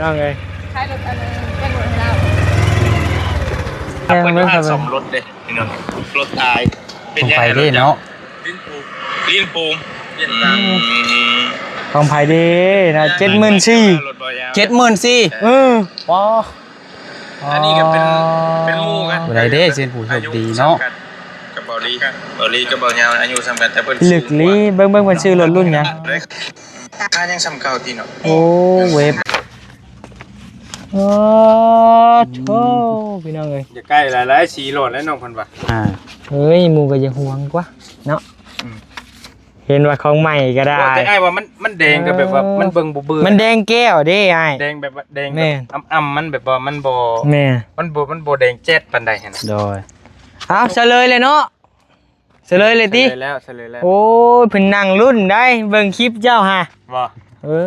น้องเลยใช้รถอันนึงเป็นรถให้เรา เพื่อนที่สมรถเลยพี่น้องรถตายเป็นยังไงรถเนาะลิ้นปูมของไผ่ดีนะ74,000 ว้าอันนี้ก็เป็นมู่กัน อะไรเด้เส้นผู้โชคดีเนาะกับเบาลีกับเบายาวอายุสำคัญแต่เพิ่น ลึกลีเบิ่งมันชื่อรถรุ่นยังค่ายังสำเก่าที่เนาะโอ้เว็บโอ้โธ่พี่น้องเอ้ยอย่าใกล้หลายๆสีโหลดแล้วน้องเพิ่นว่าเฮ้ยหมู่ก็อย่าห่วงกว่าเนาะเห็นว่าของใหม่ก็ได้แต่ไอ้ว่ามันแดงก็แบบว่ามันเบิ่งบ่เบื่อมันแดงแก้วเด้ไอ้แดงแบบแดงอ่ำมันแบบว่ามันบ่แม่มันบ่แดงแจ๊ดปานใดหั่นน่ะโดยเอาเฉลยเลยเนาะเฉลยเลยติเฉลยแล้วโอ้ยเพิ่นนั่งรุ่นได้เบิ่งคลิปเจ้าฮะบ่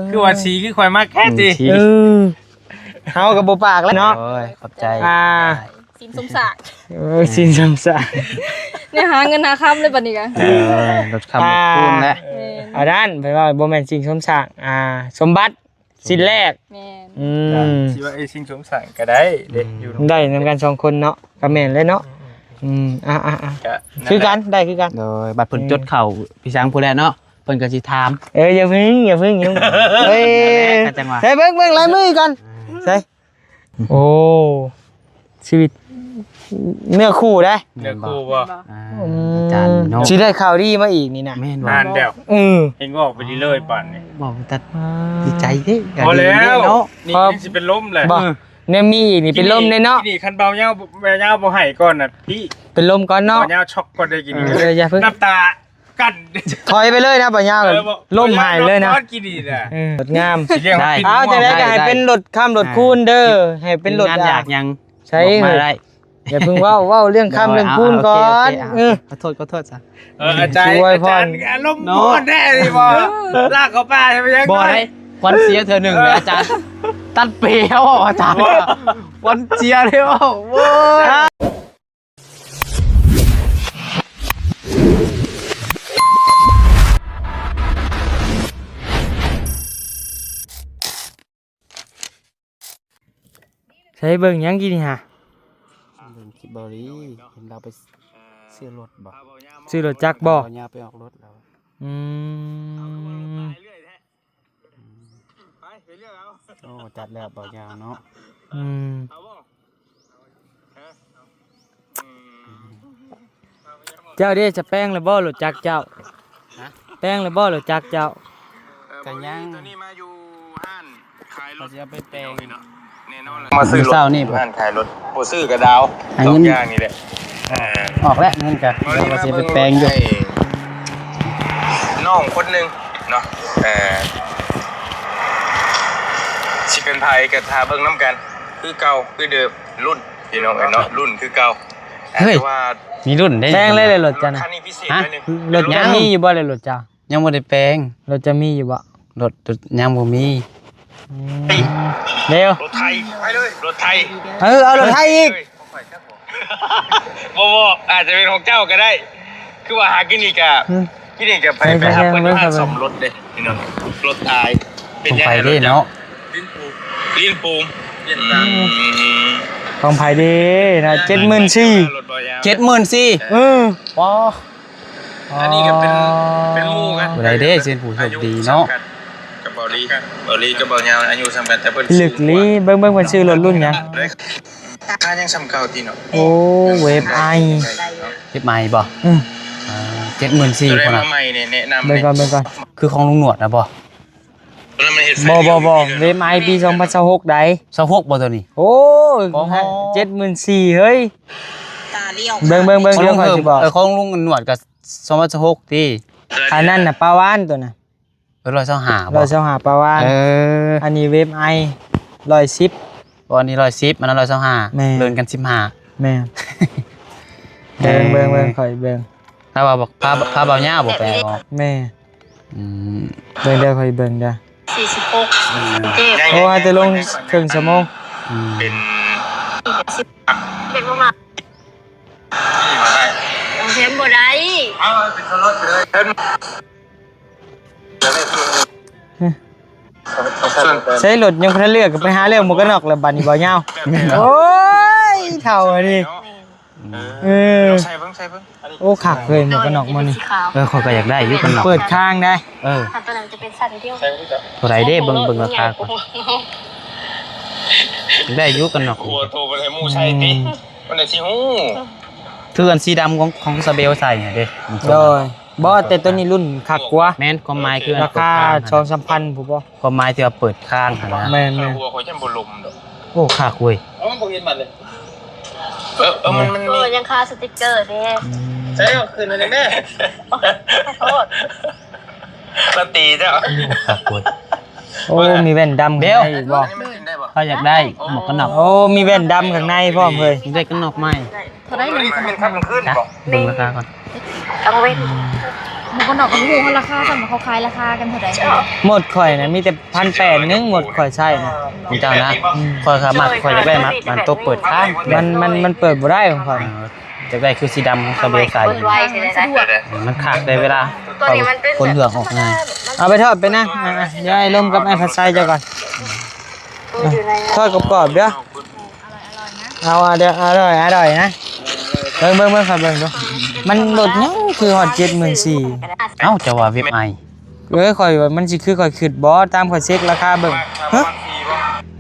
คือว่าสีคือข่อยมากแค่ติเฮาก็บ่ปากแล้วเนาะโอ้ยขอบใจสินสมศักดิ์สินสมศักดิ์เนี่ยหาเงินหาค่ำเลยบัดนี้กะรถคำรถคูณแล้วอันนั้นเพิ่นว่าบ่แม่นสิ่งสมศักดิ์สมบัติสิ้นแรกแม่นสิว่าไอ้สิ่งสมศักดิ์ก็ได้เด้อยู่ได้นำกัน2คนเนาะก็แม่นเลยเนาะคือกันได้คือกันโดยบัตรเพิ่นจดเข้าพี่ช้างผู้แลเนาะเพิ่นก็สิถามอย่าพึ่งเฮ้ยใส่เบิ่งลายมือก่อนใส่โอ้ชีวิตเนื้อคู่ได้เนื้อคู่บ่อาจารย์เนาะสิได้ข่าวดีมาอีกนี่นะแม่นบ่นานแล้วเองบอกไปดีเลยป่านนี้บอกแต่ดีใจเด้พอแล้วเนาะนี่สิเป็นลมแหละเนี่ยมีอีกนี่เป็นลมเลยเนาะนี่คันเบาเงาบ่ให้ก่อนน่ะพี่เป็นลมก่อนเนาะเบาเงาช็อกก่อนได้กินอย่าเพิ่งน้ำตากันถอยไปเลยนะบ่ยาวล่มหายเลยนะรถกินดีน่ะรถงามเอาจะได้ก็ให้เป็นรถข้ามรถคูณเด้อให้เป็นรถอยากยังใช้อย่าเพิ่งว่าเรื่องข้ามเรื่องคูณก่อนขอโทษซะอาจารย์อารมณ์ร้อนแน่ดิบ่ลากเข้าป่าใช่มั้ยบ่ได้วันเสียเธอหนึ่งเลยอาจารย์ตัดเปียวอาจารย์วันเสียเลยโว้ใช้เบิ่งยังกินฮะเบิ่งคิบอรี่เห็นเราไปซื้อรถบ่ซื้อรถจักรบ่ไปออกรถแล้วโอ้จัดแล้วบ่ยาวเนาะเจ้าเด้จะแป้งเลยบ่รถจักรเจ้าแป้งเลยบ่รถจักรเจ้ากันยังตัวนี้มาอยู่ห้านขายรถจะไปแปลงเนาะแน่นอนมาซื้อรถห้านขายรถบ่ซื้อกระดาว2อย่างนี่แหละออกแล้วเงินกันเราจะไปแปลงอยู่น้องคนนึงเนาะสิเป็นไผกับทาเบิ่งน้ำกันคือเก่าคือเดิมรุ่นพี่น้องเนาะรุ่นคือเก่าแต่ว่ามีรุ่นได้แปลงเลยรถจ้ะนะคันนี้พิเศษนิดนึงรถจะมีอยู่บ่เลยรถจ้ะยังบ่ได้แปลงรถจะมีอยู่บ่รถยังบ่มีเร็วรถไทยไปเลยรถไทยเอารถไทยอีกบ่อาจจะเป็นของเจ้าก็ได้คือว่าหากินอีกอะไปหาเพิ่นสมรถเด้พี่น้องรถตายเป็นยังไงรถเนาะลิ้นปูมของไผ่ดีนะ74,000ว้าอันนี้ก็เป็นมู่กันอะไรเด้เส้นผู้โชคดีเนาะกับเบาลีกับเบายาวอายุสำคัญแต่เพิ่นลึกลีเบิ่งมันชื่อรถรุ่นยังค่ายังสำเก่าที่เนาะโอ้เว็บไอใหม่บ่74,000คนน่ะใหม่เนี่ยแนะนำเบิ่งก่อนคือของลุงหนวดนะบ่เว็บไอปี2026ได้26บ่ตัวนี้โอ้74,000เฮ้ยเบิ่งเดี๋ยวค่อยสิบอกของลุงหนวดก็2026ติอันนั้นน่ะปลาวานตัวน่ะ125บ่125ปลาวานอันนี้เว็บไอ110บ่อันนี้110มัน125เดินกัน15แม่เบิ่งค่อยเบิ่งถ้าว่าบอกพาเบาหญ้าบ่แปลออกแม่เบิ่งได้ค่อยเบิ่งได้46โอ้จะลงครึ่งชั่วโมงเป็นบ่มาเทมบ่ได้เป็นรถไปเลย ใช้รถยังพันเลือกก็ไปหาเรื่องหมวกกันน็อกแล้วบัดนี้บ่ยาวโอ้ยเท่าอันนี้ใช่เพิ่ง โอ้ขักเลยหมวกกันน็อกมื้อนี้ เขาก็อยากได้อยู่กันเนาะ เปิดข้างได้ ตัวนั้นจะเป็นสัตว์ที่ เท่าไหร่เด้เบิ่งราคาก่อนได้อยู่กันเนาะ กลัวโทรไปให้มู่ใช่ติมันได้สิฮู้ คืออันสีดำของซาเบลใส่เนี่ยเด้ โดยบ่แต่ตัวนี้รุ่นคักกว่า แม่นความหมายคือ ราคา2-3,000ผู้บ่ ความหมายที่ว่าเปิดข้างหั่นนะ แม่น หัวข่อยจังบ่ลมดอก โอ้คักเว้ย เอามันบ่เห็นมันเลยมัน เออยังคาสติกเกอร์เด้ ใช่คืนนั่นแน่ โทษ ละตีเด้อ คักเว้ย โอ้มีแว่นดำ เบล ข้างในอีกบ่ มันกินได้บ่ เขาอยากได้หมวกกันน็อก โอ้มีแว่นดำข้างในพร้อมเลย ได้กันน็อกไหม เท่าไหร่ มัน หนึ่ง เป็นครับมันขึ้น นะ บ่ เบิ่งราคาก่อน เอาไว้มันก็หนอกกับหูเขาราคาสั่งเขาขายราคากันเท่าไหร่ หมดข่อยนะมีแต่1,800นึงหมดข่อยใช่นะ ของเจ้านะคอยขามักคอยอยากได้มักมันตัวเปิดข้าง มันเปิดบ่ได้ของข่อย อยากได้คือสีดำของซาเบลใส่ ไวใช่ไหมสะดวก มันคักได้เวลาคนเหลืองออกง่าย เอาไปทอดไปนะเดี๋ยวไอ้ลมกับไอ้ผัดไส้เจ้าก่อนทอดกรอบๆเด้อเอาเดี๋ยวอร่อยนะเบิ่งครับเบิ่งดูมันลดยังคือฮอด74,000 เอ้าจะว่าเว็บไอ ข่อยว่ามันสิคือข่อยคิดบ่ตามข่อยเช็คราคาเบิ่งฮะ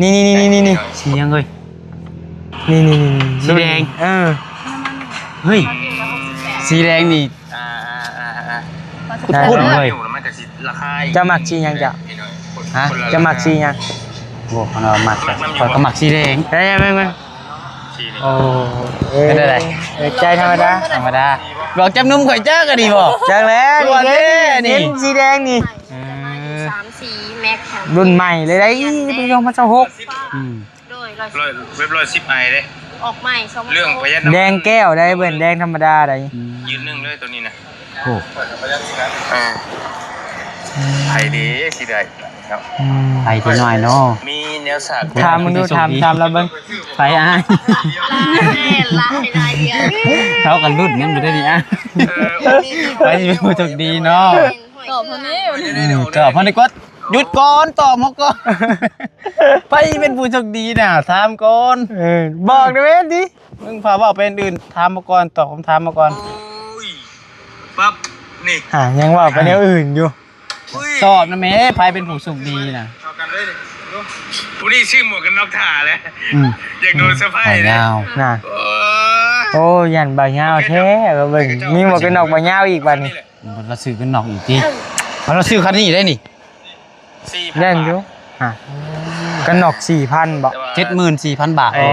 นี่ สียังเลย นี่ สีแดง เฮ้ยสีแดงนี่ พูดเลย มันก็สิราคา จะมักสีหยังจ้ะ ฮะ จะมักสีหยัง โอ้คนเอามักคอยก็มักสีแดง ได้ไหมโอ้ เป็นอะไร ใจธรรมดา ธรรมดาบอกจำนุ่มข่อยเจ้ากันดีบ่ จังแล้ว ตัวนี้นี่ สีแดงนี่ 3 สีแม็กค่ะ รุ่นใหม่เลยได้ปี2026 อืม โดย เว็บ110ไอเด้ ออกใหม่2 เรื่องพยัญชนะ แดงแก้วได้เบิ่นแดงธรรมดาได้ ยืนหนึ่งเลยตัวนี้นะ โอ้ ไทยดีสิได้ครับ ไปที่หน่อยเนาะ มีแนวสัตว์ ถามมึงดูถามแล้วเบิ่ง ไปอ้าย ลายเดียว เขากันรุ่นงั้นบ่ได้ดิอ่ะไปสิเป็นผู้โชคดีเนาะ ตอบเท่านี้ ตอบพอได้กดหยุดก่อนตอบมาก่อนไปเป็นผู้โชคดีน่ะถามก่อน บอกได้ไหมดิ มึงพาเว้าเป็นอื่นถามมาก่อนตอบคำถามมาก่อน ปั๊บนี่ ยังว่าไปแนวอื่นอยู่ ตอบนะแม่ไผเป็นผู้โชคดีน่ะ เอากันเลยผู้นี้ชื่อหมวกกันน็อกถ่าเลย อืม อยากโดนสะพาย ไป เลย ยาว น่ะ โอ้ย โอ้ยันบ่ายาวแท้ก็เบิ่งมีหมวกกันน็อกบ่ายาวอีกบัดนี้ เราซื้อกันนอกอีกทีเราซื้อคันนี้ได้นี่ แน่นอยู่กันน็อก 4,000บ่ 74,000 บาท อ๋อ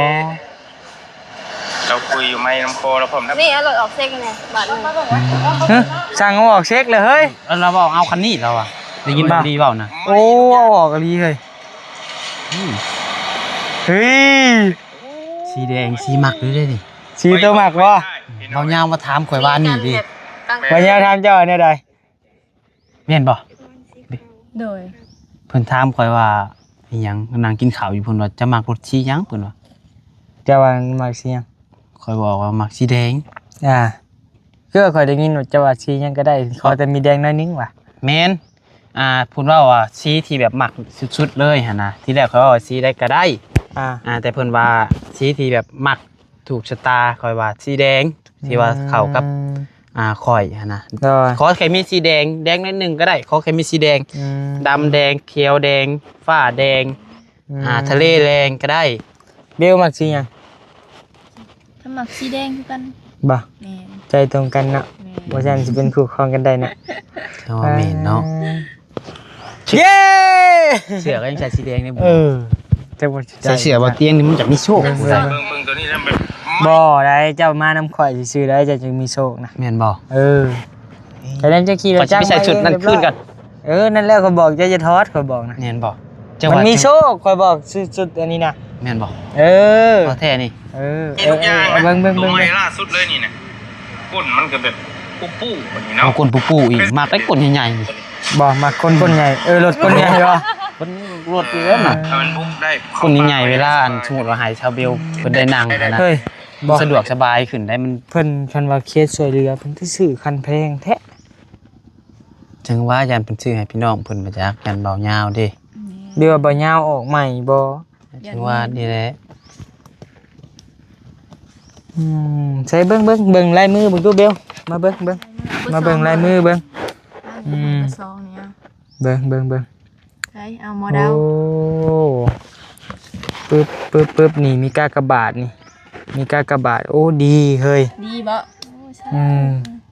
เราคุยอยู่ไม่น้ำโคเราผมนะ นี่อร่อยออกเซ็กไงบาทนึง สั่งเอาออกเช็คเลยเฮ้ย แล้วเราบอกเอาคันนี้เราอ่ะได้ยินบ่ดีเปล่านะ โอ้เอาออกกะลีเลยเฮ้ย สีแดงสีมักด้วยได้ดิ สีตัวหมักบ่ เรายาวมาถามข่อยว่านี่ดิ บ่ยาวทำเจ้าเนี่ยใด แม่นบ่ โดย เพิ่นถามข่อยว่าอีหยังนางกินข้าวอยู่เพิ่นว่าจะมักรสสีหยังเพิ่นว่า เจ้าว่ามักสีหยัง ข่อยบอกว่ามักสีแดง คือข่อยได้ยินว่าเจ้าว่าสีหยังก็ได้ขอแต่มีแดงน้อยนึงว่ะ แม่นเพิ่นว่าสีที่แบบมักสุดๆเลยหั่นนะที่แรกข่อยว่าสีใดก็ได้แต่เพิ่นว่าสีที่แบบมักถูกชะตาข่อยว่าสีแดงที่ว่าเข้ากับข่อยหั่นนะ โดย ขอแค่มีสีแดงแดงนิดนึงก็ได้ขอแค่มีสีแดงดำแดงเขียวแดงฟ้าแดงทะเลแดงก็ได้ เบลมักสีหยัง ถ้าหมักสีแดงคือกัน บ่ แม่ ใจตรงกันเนาะบ่ซั่นสิเป็นคู่ครองกันได้นะ เนาะแม่นเนาะ เย้ เสือก็ยังใส่สีแดงนี่บ่ จังบ่ ใส่เสือบ่เตียงนี่มันจะมีโชค เบิ่งตัวนี้ทำแบบ บ่ได้เจ้ามานำข่อยซื่อๆได้เจ้าจึงมีโชคนะ แม่นบ่ แต่นั้นจะขี่ร ก็ ถ จะ จักร ไปใส่ชุดนั้นขึ้นกัน นั่นแหละเขาบอกจะทอดเขาบอกนะ แม่นบ่ มันมีโชคเขาบอกสุดอันนี้นะ แม่นบ่ นี่บ่แท้นี่ ทุกอย่าง เบิ่ง ตัวใหม่ล่าสุดเลยนี่นะก้นมันก็แบบปู้ๆแบบนี้เนาะ เอาก้นปูๆอีกมากได้ก้นใหญ่ๆนี่ บอกมาคนใหญ่รถคนใหญ่เหรอ ก้นรถเยอะน่ะ ถ้ามันปุ๊บได้ ก้นใหญ่ๆเวลาอันสมมุติว่าหายชาวเบลเพิ่นได้นั่งนะ เฮ้ย มันสะดวกสบายขึ้นได้มัน เพิ่นคันว่าเคสช่วยเหลือเพิ่นที่ซื้อคันแพงแท้ จังว่ายันเพิ่นซื้อให้พี่น้องเพิ่นมาจากยันเบายาวเด้ เดือบ่ยาวออกใหม่บ่ ถือว่านี่แหละ ใช้เบิ่งลายมือเบิ่งดูเบลมาเบิ่งมาเบิ่งลายมือเบิ่ง ซองเนี่ย เบิ่ง ใช่เอาหมอ โอ้ ดาว ปึ๊บนี่มีกากบาทนี่มีกากบาทโอ้ดีเฮ้ย ดีบ่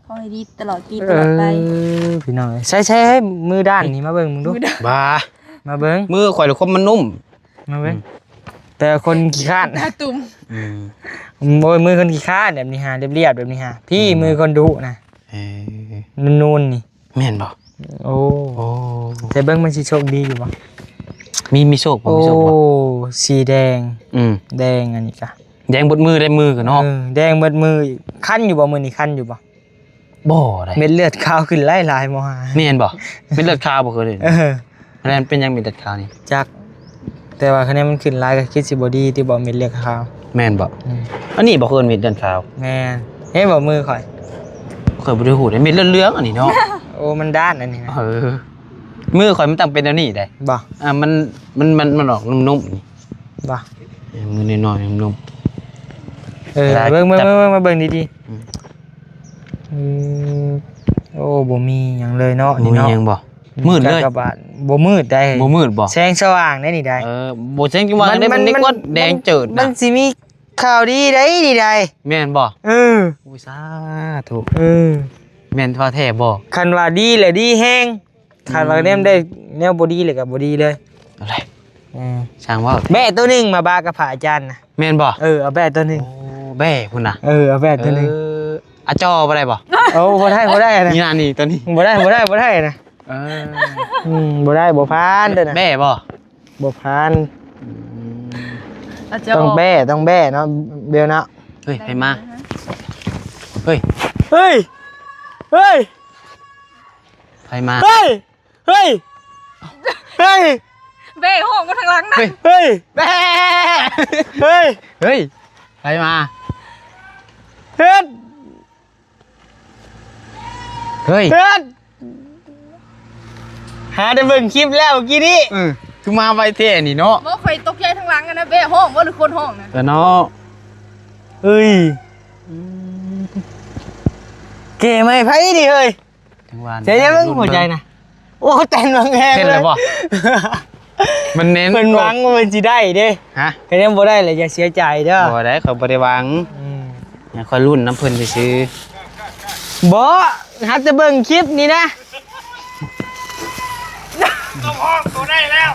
ขอให้ดีตลอดปีตลอดไป พี่น้องใช้ให้มือด้านนี่มาเบิ่งมึงดู บ้า มาเบิ่ง มือข่อยหรือคนมันนุ่ม มาเบิ่งแต่คนขี้ข้าน หน้าตุ่ม โอ้ยมือคนขี้ข้านแบบนี้ฮะเรียบๆแบบนี้ฮะพี่มือคนดุนะนูนๆนี่ แม่นบ่ โอ้ โอ้ แต่เบิ่งมันสิโชคดีอยู่บ่ มีโชคบ่ โอ้ มีโชคบ่ สีแดง แดงอันนี้กะ แดงบดมือได้มือกันเนาะ แดงเบิดมือคันอยู่บ่มือนี่คันอยู่บ่ บ่ได้ เม็ดเลือดขาวขึ้นหลายๆบ่ฮะ แม่นบ่เป็นเลือดขาวบ่เคยเลย อันนั้นเป็นยังเป็นเลือดขาวนี่ จักแต่ว่าคะแนนมันขึ้นหลายก็คิดสิบ่ดีที่บ่เม็ดเลือดขาว แม่นบ่อันนี้บ่เคยมีเลือดขาว แม่นเฮ้ยบ่มือข่อย เคยบ่ได้ฮู้ได้มีเลือดเหลืองอันนี้เนาะ โอ้มันด้านอันนี้นะ มือข่อยมันต้องเป็นอันนี้ได้ บ่ มันออกนุ่มๆนี่ บ่ มือน้อยๆนุ่ม เบิ่งมาเบิ่งดี ๆ ๆโอ้บ่มีหยังเลยเนาะ บ่ นี่ มี เนาะ หยังบ่มืดเลย กากบาทบ่มืดได้ บ่มืดบ่ แสงสว่างได้นี่ได้ บ่แจ้งว่าได้มันนึกว่าแดงเจิด มั นะ นสิมีข่าวดีได้นี่ได้ แม่นบ่ อุ้ยสาธุแม่นว่าแท้บ่ คันว่าดีแหละดีแฮงคันว่าแนมได้แนวบ่ดีเลยก็บ่ดีเลย อะไรช่างว่า แบะตัวหนึงมาบากับพระอาจารย์นะ แม่นบ่ เอาแบะตัวหนึง โอ้แบ่พุ่นน่ะ เอาแบะตัวหนึง อาจอบ่ได้บ่ เอาบ่ได้นะ นี่น่ะนี่ตัวนี้ บ่ได้นะบ่ได้บ่ผ่านเด้อนะ แบ่บ่ บ่ผ่าน อาจจะ ต้องแบะเนาะเบลเนาะ เฮ้ยไปมาเฮ้ย เฮ้ย ไปมา เฮ้ย เบ้ห้องก็ทางหลังนะ เฮ้ย แบ่ เฮ้ย เฮ้ยไปมา เฮ็ด เฮ้ย หาได้เบิ่งคลิปแล้วเมื่อกี้นี้ คือมาไวเท่นี่เนาะ บ่เคยตกใจทางหลังกันนะเบ้ห้องบ่หรือคนห้องนะ เนาะ เฮ้ยเก๋ไหมไผดิเฮ้ย ทั้งวัน เจ๊ยังมึงหัวใจนะโอ้เต้นวังแฮง เต้นเลยบ่มันเน้น เพิ่นหวังว่าเพิ่นสิได้เด้ ฮะ คะแนนบ่ได้เลยอย่าเสียใจเด้อ บ่ได้เขาบ่ได้หวังอย่าคอยรุ่นน้ำเพิ่นซื่อ บ่ฮัดจะเบิ่งคลิปนี้นะ ต้องห้องตัวได้แล้ว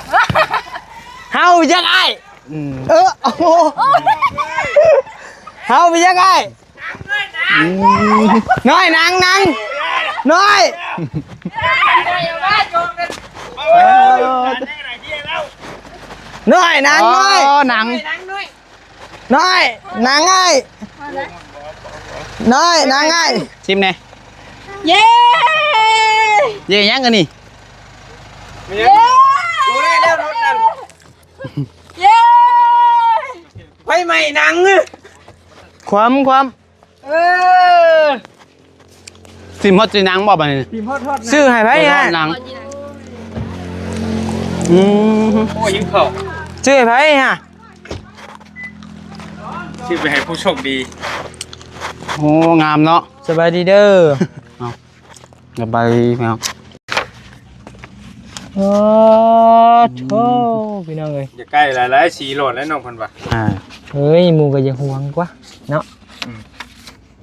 เฮาจักอ้าย ๆ โอ้โหเฮาไปจักอ้ายน้อยนางน้อยน้อยนางน้อย หนัง น้อยนางง่ายน้อยนางง่าย ชิมแน่ เย้ เย่ยังกันนี่ เย้เย้ ไปใหม่หนังความ ซิมฮอตจีนังบ่บัดนี้ ซื้อให้ไผฮะ หนัง โอ้ยิงเข่า ซื้อให้ไผฮะ ชื่อไปให้ผู้โชคดี โอ้งามเนาะ สบายดีเด้อ อย่าไปแมว โอ้โธ่พี่น้องเอ้ย อย่าใกล้หลายๆสีโหลดแล้วน้องเพันว่า เฮ้ยหมูก็อย่าห่วงกว่าเนาะ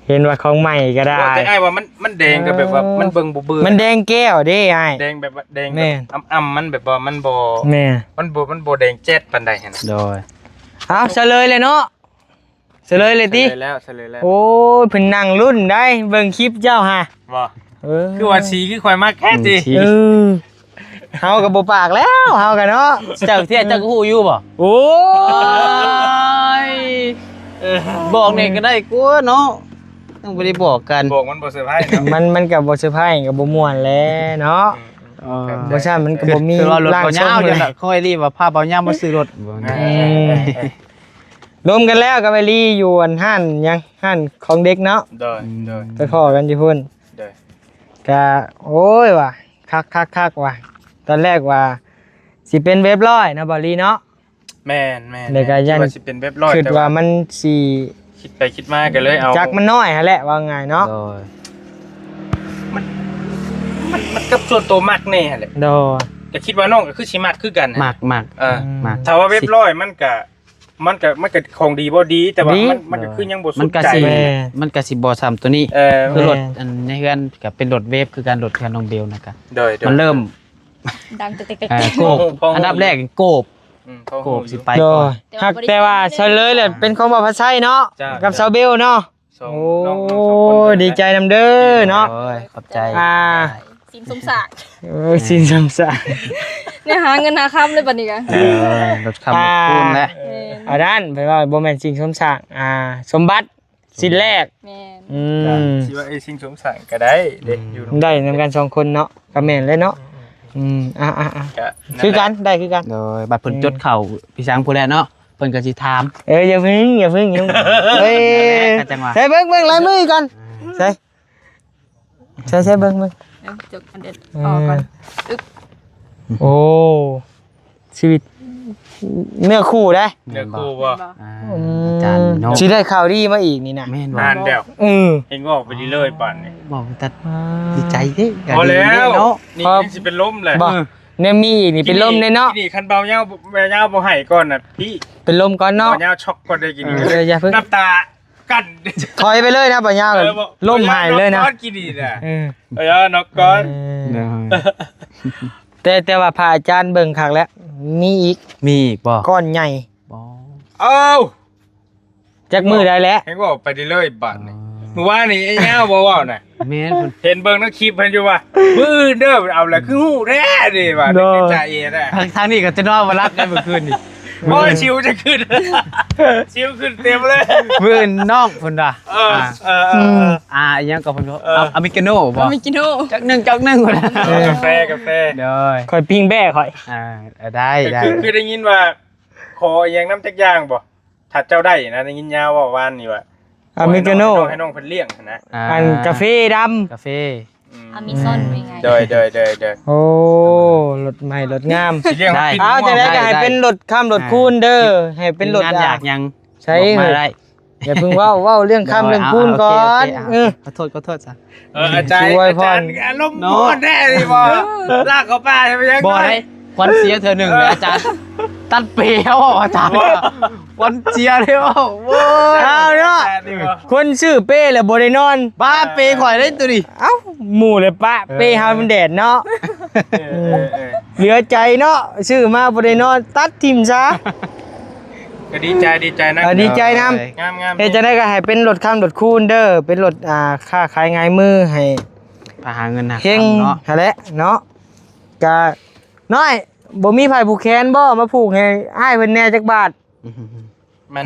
เห็นว่าของใหม่ก็ได้ แต่ไอ้ว่ามันแดงกับแบบว่ามันเบิ่งบ่เบื่อ มันแดงแก้วเด้ไอ้ แดงแบบว่าแดง แม่ อ่ำมันแบบว่ามันบ่ แม่ มันบ่แดงแจ๊ดปานใดหั่น โดย เอาเฉลยเลยเนาะเฉลยเลยติ เฉลยแล้ว โอ้ยเพิ่นนั่งรุ่นได้เบิ่งคลิปเจ้าฮะ บ่ เออ คือว่าสีคือข่อยมากแค่ติ เออเฮาก็บ่ปากแล้วเฮากันเนาะ เจ้าเที่ยเจ้าก็ฮู้อยู่บ่ โอ้ ยบอกเนี่ยก็ได้กูเนาะต้องบ่ได้บอกกัน บอกมันบ่เซอร์ไพรส์เนาะ มันก็บ่เซอร์ไพรส์ก็บ่ม่วนแหล้วเนาะบ่ซั่นมันก็บ่มี คือว่ารถ ร่าง เบา ทรง ยาว เล จะ ย ค่อยรีบว่าพาเบายาวมาซื้อรถ รวมกันแล้วก็ไปรีอยู่อันห้านยังห้านของเด็กเนาะ เด้อ ไปขอกันอยู่พุ่น เด้อ ก็โอ้ยว่ะคักว่ะตอนแรกว่า สิเป็นเว็บร้อยนะบอลี่เนาะ แม่น แล้วก็ยัน ว่าสิเป็นเว็บร้อย คิด แต่ ว่ามันสิ คิดไปคิดมาก็เลยเอา จักมันน้อยฮะแหละว่าไงเนาะ โดย มันกับส่วนตัวมักแน่แหละ โดย แต่คิดว่าน้องก็คือสิมักคือกันนะ หมัก เออ หมัก ถ้าว่าเว็บร้อยมันก็ของดีบ่ดีแต่ว่า ดี มันก็คือยังบ่ มั สุ น ด ก็ ใจ สิ แม่ มันก็สิบ่ซ้ำตัวนี้ เอ คือ อ รถอันในเฮือนก็เป็นรถเวฟคือการรถคันน้องเบลนะครับ โดย มันเริ่ม ดังเต๊ก โกบอันดับแรกโกบ โกบสิไป โด ก่อย น ฮักแต่ว่าเฉลยเลยเป็นของบ่ภาษาเนาะ จ้า กับซาวเบลเนาะ สอง โอ้ น้องสองคนเลยนะ ดีใจนำเด้อเนาะ โอ้ยขอบใจ ๆสินสมศักดิ์ สินสำสา เนี่ยหาเงินหาคำเลยบัดนี้กัน รถคำรถคูณและ อันนั้นไปว่าบ่แม่นสิ่งสมศักดิ์สมบัติสิ้นแรก แม่น อื จ้ะ ม คิดว่าไอ้สิ่งสมสั่งก็ได้เด็กอยู่ ได้นำกันสองคนเนาะก็แม่นเลยเนาะอ่ะ ก็ คือกันได้คือกัน โดยบัตรเพิ่นจดเข้าพี่ช้างผู้แลเนาะเพิ่นก็สิถาม อย่าเพิ่งอย่าเฮ้ย ก็จังหวะ ใส่เบิ่งลายมือก่อนใส่เบิ่ง เดี๋ยวจบอันเด็ดออกก่อน โอ้ชีวิตเนื้อคู่ได้ เดี๋ยวครูบ่ อาจารย์เนาะ สิได้ข่าวดีมาอีกนี่นะ แม่นบ่ อ่านเดี๋ยว เ เองบอกไปดีเลยปั่นนี่ บอกแต่ดีใจเด้ พอแล้ว เนาะ นี่ พอ ยังสิเป็นล้มเลย บ่เนี่ยมีอีกนี่เป็นลมเลยเนาะ นี่คันเบาเงาแม่เงาบ่ให้ก่อนน่ะพี่ เป็นลมก่อนเนาะ เบาเงาช็อกก่อนได้กิน อย่าเพิ่ง น้ำตากั้น ถอยไปเลยนะปัญญาก่อนล่มหายเลยนะ ก้อนกินดีน่ะ เออ นอกก้อน แต่ว่าพระอาจารย์เบิ่งคักแล้วมีอีก มีอีกบ่ ก้อนใหญ่ บ่ เอ้า จักมือได้แล้ว เองบอกไปดีเลยปั่นนี่เมื่อวานนี่ไอ้เงาบ่เว้าน่ะ แม่นเพิ่น เห็นเบิ่งในคลิปเพิ่นอยู่ว่ามื้ออื่นเด้อเอาละคือฮู้แท้ดิว่าในใจเองน่ะ ทางนี้ก็จะนอนมารับกันเมื่อคืนนี่ โอ้ยชิวจะขึ้น ชิวขึ้นเต็มเลย มื้ออื่นน้องเพิ่นว่า อีหยังก็เพิ่นว่าอเมริกาโน่บ่ ไม่กินโน่ จักหนึงพุ่นน่ะ กาแฟ เด้อ คอยปิ้งแบ้คอย ได้ คือได้ยินว่าขออย่างน้ำจักอย่างบ่ถ้าเจ้าได้นะได้ยินยาวว่าวานนี่ว่า อเมริกาโน่ ให้น้องเพิ่นเลี้ยงนะ อันกาแฟด กาแฟ อามิซอนเป็นไง เดย ำโอ้รถใหม่รถงาม สิเลี้ยง ได้ ปิด เอาจะได้ก็ให้เป็นรถข้ามรถคูณเด้อให้เป็นรถ งานอยากยัง ใช้ บอกมาได้ อย่าเพิ่งเว้าเรื่องข้ามเรื่องคูณก่อนขอโทษซะ อาจารย์ ช่วยพ่อ อารมณ์ร้อนแน่เลยบ่ลากเขาป้าใช่ไหมยัง บ่ได้ควันเสียเธอหนึ่งเลยอาจารย์ตัดเปรี้ยวอาจารย์ควันเสียเลยโว้ย เอาเนาะคนชื่อเป้แหละบ่ได้นอน บ้าเปย์ข่อยได้ตัวดิ เอ้าหมู่เลยปะเป้เฮามันแดดเนาะเหลือใจเนาะชื่อมาบ่ได้นอนตัดทิ่มซะ ก็ดีใจนะ ดีใจนำ งาม เฮ็ดจะได้ก็ให้เป็นรถข้ามรถคูณเด้อเป็นรถค่าขายง่ายมือให้ พาหาเงินนะ เฮง เนาะ หั่นแหละเนาะก็น้อยบ่มีไผผูกแขนบ่มาผูกให้อ้ายเพิ่นแหน่จักบาท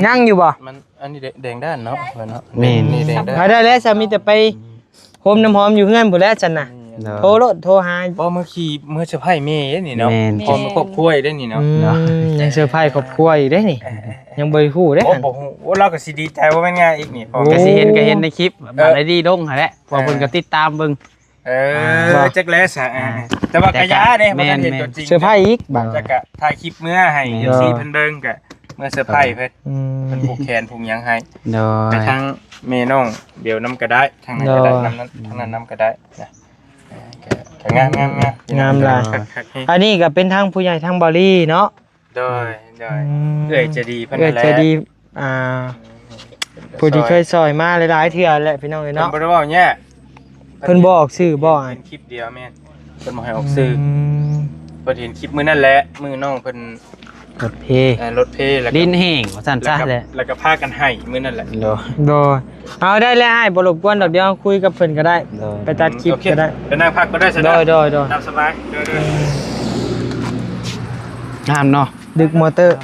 ยังอยู่บ่ มันอันนี้แดงด้านเนาะเนาะ แม่น นี่แดงด้าน หาได้แล้วสามีแต่ไปโฮมน้ำหอมอยู่เฮือนพุ่นแล้วจันน่ะโทรรถโทรหา บ่เมื่อขี่เมื่อเซอร์ไพรส์แม่นี่เนาะ แม่น พอมาครอบครัวได้นี่เนาะ ยังเซอร์ไพรส์ครอบครัวอีกเด้นี่ยังบ่ได้ฮู้เด้ โอ้โหเราก็สิดีใจว่าแม่นง่ายอีกนี่พอ ก็สิเห็นในคลิปบาดได้ดีลงหั่นแหละพอเพิ่นก็ติดตามเบิ่ง จักแลสแต่ว่ากะยาเด้บ่ทันเห็นตัวจริง เซอร์ไพรส์อีกบาง จักกะถ่ายคลิปเมื่อให้ FC เพิ่นเบิ่งกะเมื่อเซอร์ไพรส์เพิ่นเพิ่นผูกแขนผูกหยังให้ โดย ไปทางแม่น้องเดี๋ยวน้ำก็ได้ทางนั้นก็ได้ทางนั้นน้ำก็ได้นะงาม งามหลายอันนี้ก็เป็นทางผู้ใหญ่ทางบอลี่เนาะ โดยเอ้ยจะดีเพิ่น เอ้ย แหละ จะดีผู้ที่เคยซอยมาหลายๆเทื่อแหละพี่น้องเอ้ย เนาะ เนาะ บ่ได้เว้าเนี่ย เพิ่นบอกชื่อบ่ เป็นคลิปเดียวแม่นเพิ่นบ่ให้ออกสื่อเพิ่นเห็นคลิปมื้อนั่นแหละมื้อน้องเพิ่น รถเพ รถเพแล้ว ลิ้นแห้งว่าซั่นซะแหละ แล้วก็พากันให้มื้อนั่นแหละ โดย โดยเอาได้แล้วอ้ายบ่รบกวนดอกเดียวคุยกับเพิ่นก็ได้ ไปตัดคลิปก็ได้ ไปนั่งพักก็ได้ซะ โดย ตามสบายเด้อ งามเนาะ ดึกมอเตอร์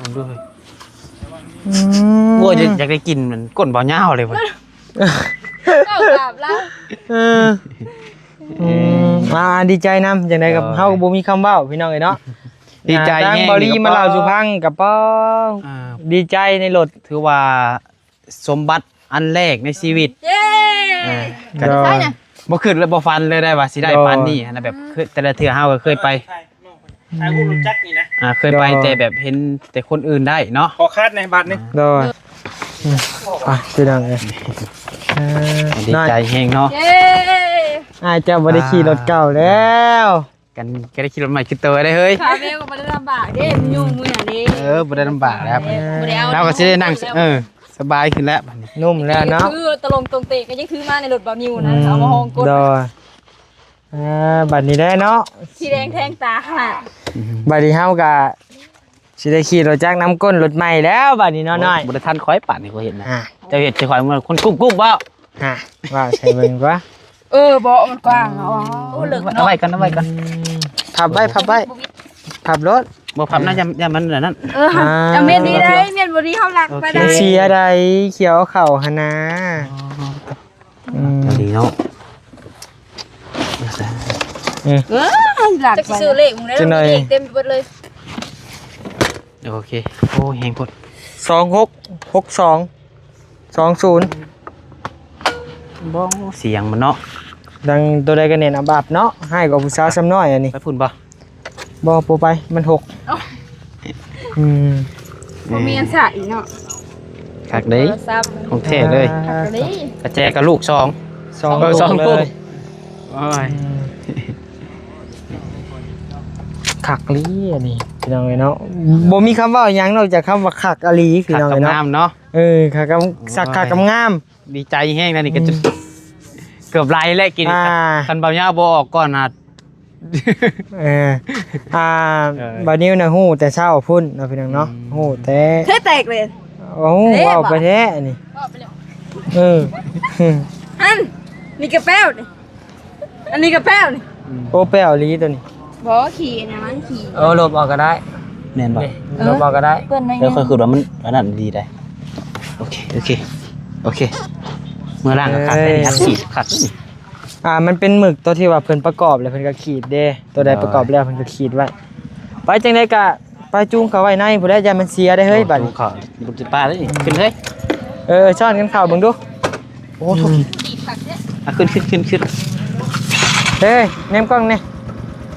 โอ้ยอยากได้กินมันก้นบ่ยาวเลยเว้ย เก้ากราบแล้ว ดีใจนำจังได๋กับเฮาก็บ่มีคำเว้าพี่น้องเอ้ยเนาะ ดีใจ ทาง แฮง บอลี่มาเล่าสู่พังกับป้อดีใจในรถ ถือว่าสมบัติอันแรกในชีวิต เย้ ก็ ใช่น่ะ บ่ขึ้นเลยบ่ฟันเลยได้ว่าสิได้ปานนี้นะแบบคือแต่ละเทื่อเฮาก็เคยไป อากูรู้จักนี่นะ เคยไปแต่แบบเห็นแต่คนอื่นได้เนาะ ขอคาดในบัตรนี่ โดยพี่น้องเอ้ย ดีใจแฮงเนาะ เย้ อาจจะบ่ได้ขี่รถเก่าแล้ว กันก็ได้ขี่รถใหม่ขี่ตัวได้เฮ้ย คาเฟ่ก็บ่ได้ลำบากเด้มันยุ่งมื้อนี้ บ่ได้ลำบากแล้ว บ่ได้เอา เราก็สิได้นั่งสบายขึ้นแล้วบัดนี้ นุ่มแล้วเนาะ คือตะลงตรงเตะก็ยังถือมาในรถบ่นิวนะเอามาห้องกด โดยบัดนี้ได้เนาะ สีแดงแทงตาขนาด บัดนี้เฮาก็สิได้ขี่รถจักรน้ำก้นรถใหม่แล้วบัดนี้เนาะน้อย บ่ได้ทันคอยปั่นนี่ก็เห็นนะ อ่า เจ้าเฮ็ดสิคอยมันคนกุ๊บๆบ่ ว่าใช่เบิ่งกว่า เบาะมันกว้างอ๋อโอ้เหลือ เอาไว้กันเอาไว้กัน พับไว้พับรถ บ่พับนะอย่ามันนั่น เอาเม็ดนี้ได้เม็ดบ่ดีเฮารักไปได้ เสียใดเขียวเข่าหนนะ ดีเนาะ หลักจะซื้อเลขมึงได้เลขเต็มไปหมดเลย โอเคโอ้แฮงพด 266220 บ่เสียงมันเนาะ ดังตัวใดก็เน้นอาบับเนาะให้กับผู้สาวซ้ำน้อยอันนี้ ไปพุ่นบ่ บ่ปูไปมัน6 บ่มีอันสะอีกเนาะ คักเด้ของแท้เลย คักนี้ กระแจกับลูก2 สอง สอง เล ลูก ย โอ้ย คักลีอันนี้พี่น้องเอ้ยเนาะบ่มีคำว่าหยังนอกจากคำว่าคักอลีพี่ คัก น้อง กับ เอ้ยเนาะ งามเนาะ คักกับสักคักกับงาม ดีใจแห้งนะนี่ก็จะเกือบไหลแล้วกินคันเบาหญ้าบ่ออกก่อนนะ เออบัดนี้น่ะฮู้แต่เช้าพุ่นเนาะพี่น้องเนาะฮู้แต่ เทแตกเลย โอ้ว้าวไปแท้อันนี้เออ อันนี่กระแป้วนี่อันนี้กระแป้วนี่ โอ้แป้วลีตัวนี้ บ่ขี่นะมันขี่ ลบออกก็ได้ แม่นบ่ ลบออกก็ได้ เปิ้นได้ แล้วค่อยคือว่ามันอันนั้นดีได้โอเคเมื่อล่างก็คักได้นี่อัดขีดคักนี่ มันเป็นหมึกตัวที่ว่าเพิ่นประกอบแล้วเพิ่นก็ขีดเด้ตัวใดประกอบแล้วเพิ่นก็ขีดไว้ไปจังได๋ก็ไปจูงเขาไว้ในผู้ใดอย่ามันเสียได้เฮ้ยบัดนี้ เขาบุกจิป้าเลยขึ้นเฮ้ย ช้อนกันเข้าเบิ่งดู โอ้โทษขึ้น เฮ้ยแนมกล้องนี่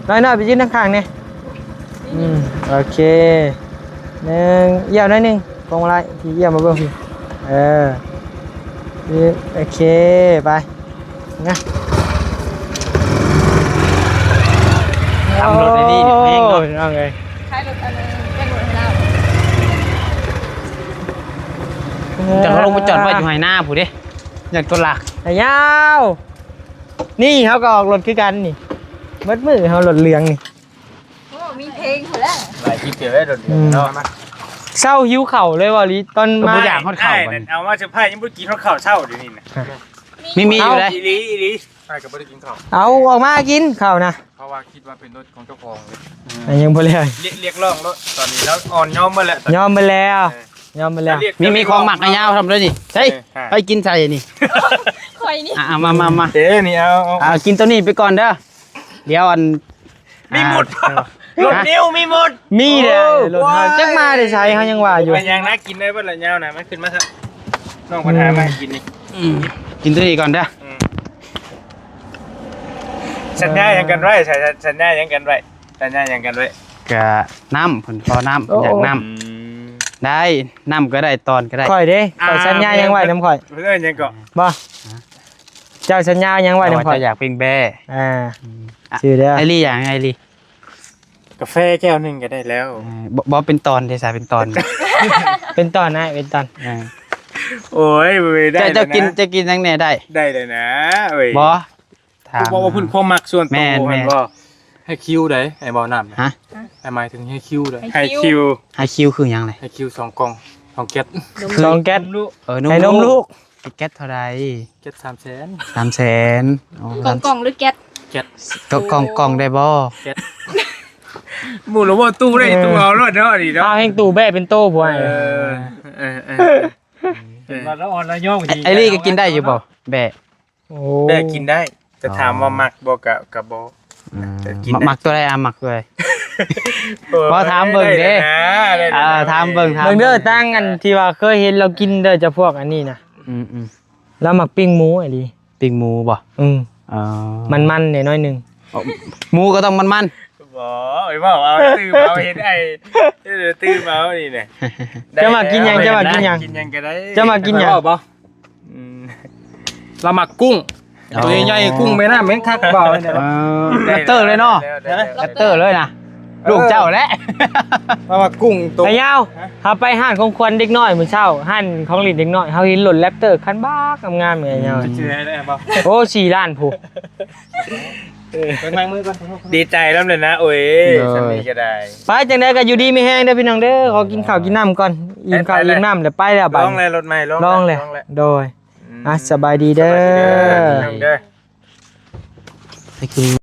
น้อยๆไปยืนข้างๆนี่โอเค1เยี่ยวหน่อยนึงกองอะไรที่เยี่ยวมาเบิ่งพี่โอเคไปนะ ทำรถได้ดีนี่เพลงเนาะ เอาไง ใช้รถอะไรเป็นรถเรา จะเขาลงไปจอดไว้อยู่ไหหน้าผู้เด้อย่างตัวหลัก ยาวนี่เขาก็ออกรถคือกันนี่มืดมือเขารถเหลืองนี่ โอ้มีเพลงหมดแล้ว หลายที่เกี่ยวได้โดนเนาะ เศร้าหิวเข่าเลยว่ะลิตอนมา ตัวอย่างฮอดเข่า ได้ ก่อน นั่นเอามาเฉพาะยังบ่กินข้าวเช้าเดี๋ยวนี้นะ มีอยู่เลย อีหลีใช่ก็บ่ได้กินข้าว เอาออกมากินเข่านะ เพราะว่าคิดว่าเป็นรถของเจ้าของเลย ยังบ่เลย เรียกร้องรถตอนนี้แล้วอ่อนยอมมาแล้ว ยอมไปแล้วยอมไปแล้ว มีของหมักยาวทำเลยนี่ใช่ไปกินใส่นี่ คอยนี่ มา เจ๊นี่เอา กินตัวนี้ไปก่อนเด้อเดี๋ยวอัน มีหมดรถนิ้วมีหมด มีเด้อรถเฮาจักมาได้ใช้เฮายังว่าอยู่ มันยังนะกินได้บ่ละยาวนะมันขึ้นมาครับน้องปัญหามากินนี่ กินตัวนี้ก่อนเด้อ สัญญายังกันไว้สัญญายังกันไว้สัญญายังกันไว้ กะน้ำผลพอน้ำอยากน้ำได้น้ำก็ได้ตอนก็ได้ ข่อยเด้ข่อยสัญญายังไว้นำข่อย เพื่อนยังเกาะ บ่เจ้าสัญญายังไว้นำข่อย จะอยากเป็นแบ่ ชื่อเด้อ ไอรี่อย่างไอรี่ กาแฟแก้วนึงก็ได้แล้ว บอเป็นตอนเทสาเป็นตอน เป็นตอนนะเป็นตอน โอ้ยได้ จะกินทั้งเนี่ยได้ ได้เลยนะเอ้ย บอถาม บอกว่าพื้นความมักส่วนตัว แม่น บ่ให้คิวได้ไอ้บ่น้ำ ฮะ ไอ้หมายถึงให้คิวได้ให้คิว ไฮคิวคือยังไง ให้คิว2กล่อง2แก๊ส ลองแก๊ส ลูก ให้นมลูก แก๊สเท่าไร แก๊ส300,000 300,000 กล่องหรือแก๊ส แก๊ส ก็กล่องได้บอ แก๊สหมู่หรือว่าตู้ได้ตู้เอารถเนาะดิเนาะ เอาแห่งตู่แบะเป็นโต้ผัว เออมาแล้วออนแล้วย่อ ไอรี่ก็กินได้อยู่บ่แบะ โอ้ ได้กินได้จะถามว่ามักบ่กับบ่ หมักตัวใดหมักตัวใด พอถามเบิ่งเด้ถามเบิ่ง เบิ่งเด้อตั้งอันที่ว่าเคยเห็นเรากินเด้อจะพวกอันนี้นะแล้วหมักปิ้งหมูไอ้ดิ ปิ้งหมูบ่ มันๆเนี่ยน้อยหนึง หมูก็ต้องมัน บ บ่ไอ้บ่เอาตื้อเอาเห็นไอ้เดี๋ยวตื้อมาเอานี่เนี่ย จะมากินหยังจะมากินหยัง กินยังก็ได้ จะมากินหยัง บ่เราหมักกุ้งตัวใหญ่ๆกุ้งแม่น้ำแม่งคักบ่เนี่ย แรปเตอร์เลยเนาะแรปเตอร์เลยนะลูกเจ้าแหละ เราหมักกุ้งตัว ไอ้ยาวเฮาไปห้างของควันเด็กน้อยมื้อเช้าห้างของลิ้นเด็กน้อยเฮาเห็นรถแรปเตอร์คันบ้างามๆเหมือนไอ้ยาว ชื่อได้บ่ โอ้4ล้านผู้ เป็นไม้มือก่อน ดีใจแล้วเลยนะโอ้ยฉันนี่ก็ได้ ไปจังได๋ก็อยู่ดีมีแฮงเด้อพี่น้องเด้อขอกินข้าวกินน้ำก่อนอิ่มข้าวอิ่มน้ำแล้วไปแล้วบัด ลองเลยรถใหม่ลอง ลองเลยโดยสบายดีเด้อ น้องเด้อ ไปกิน